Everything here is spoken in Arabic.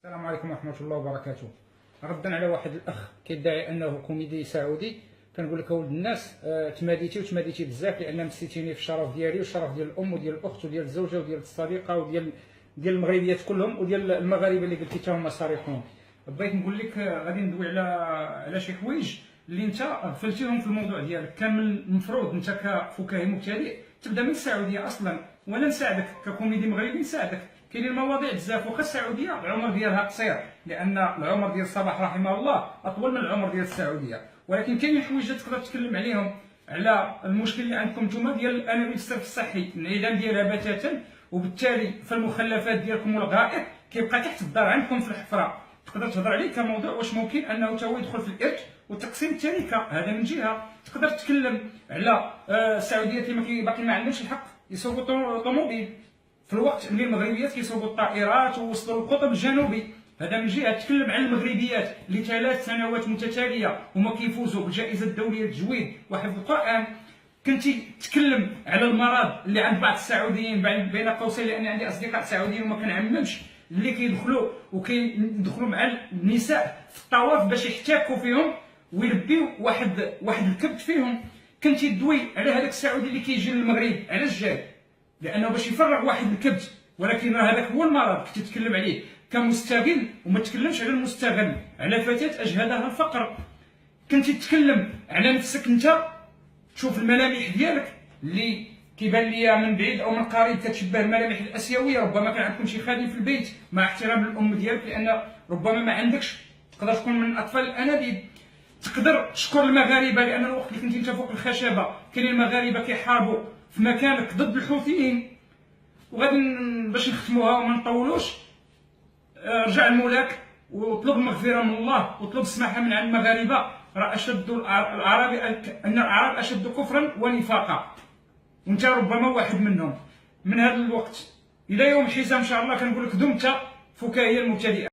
السلام عليكم ورحمة الله وبركاته. ردا على واحد الأخ كيدعي أنه كوميدي سعودي، كنقول لك ولد الناس، تماديتي بزاف، لأن مسيتيني في الشرف ديالي والشرف ديال الأم وديال الأخت وديال الزوجة وديال الصديقة وديال المغربيات كلهم وديال المغاربة اللي قلتي تا هما صريحون. بغيت نقول لك غادي ندوي على شي حوايج اللي انت غفلتيهم في الموضوع ديالك. كان المفروض انت كفكاهي مبتدئ تبدا من السعوديه اصلا، وانا نساعدك ككوميدي مغربي نساعدك. كاينين المواضيع بزاف، واخا السعوديه العمر ديالها قصير، لان العمر ديال صلاح رحمه الله اطول من العمر ديال السعوديه، ولكن كاينين حوايج تقدر تتكلم عليهم، على المشكل اللي عندكم نتوما ديال الانابيب الصرف الصحي، الانعدام ديالها بتاتا، وبالتالي فالمخلفات ديالكم والغائط كيبقى تحت الدار عندكم في الحفره. تقدر تهضر عليه كموضوع واش ممكن انه تا هو يدخل في الارث وتقسيم التركه، هذا من جهه. تقدر تتكلم على السعوديات اللي باقي ما عندهمش الحق يسوقوا طوموبيل، في الوقت اللي المغربيات كيسوقوا الطائرات ووصلوا للقطب الجنوبي، هذا من جهه. تكلم عن المغربيات اللي 3 سنوات متتاليه هما كيفوزوا بالجائزه الدوليه للتجويد وحفظ القران. كنتي تتكلم على المرض اللي عند بعض السعوديين، بين قوسين لاني عندي اصدقاء سعوديين وما كنعممش، اللي كيدخلوا مع النساء في الطواف باش يحتكوا فيهم ويلبيو واحد الكبت فيهم. كنتي تدوي على هذاك السعودي اللي كيجي للمغرب، علاش جاي؟ لانه باش يفرغ واحد الكبت، ولكن هذاك هو المرض كنتي تتكلم عليه كمستغل، وما تكلمش على المستغل، على فتاة اجهدها الفقر. كنتي تتكلم على نفسك انت، تشوف الملامح ديالك اللي كيبان ليا من بعيد او من قريب كتشبه الملامح الاسيويه. ربما كان عندكم شي خادم في البيت، مع احترام للام ديالك، لان ربما ما عندكش، تقدر تكون من اطفال الانابيب. تقدر تشكر المغاربه، لان الوقت اللي كنتي انت فوق الخشبه كاينين المغاربه كيحاربوا في مكانك ضد الحوثيين. وغادي باش نختموها وما نطولوش، رجع لمولاك وطلب المغفره من الله وطلب السماحه من عند المغاربه. راه اشد العرب ان العرب اشد كفرا ونفاقا، وانت ربما واحد منهم. من هذا الوقت الى يوم الحساب ان شاء الله كنقول لك دمت فكاهيا مبتدئا.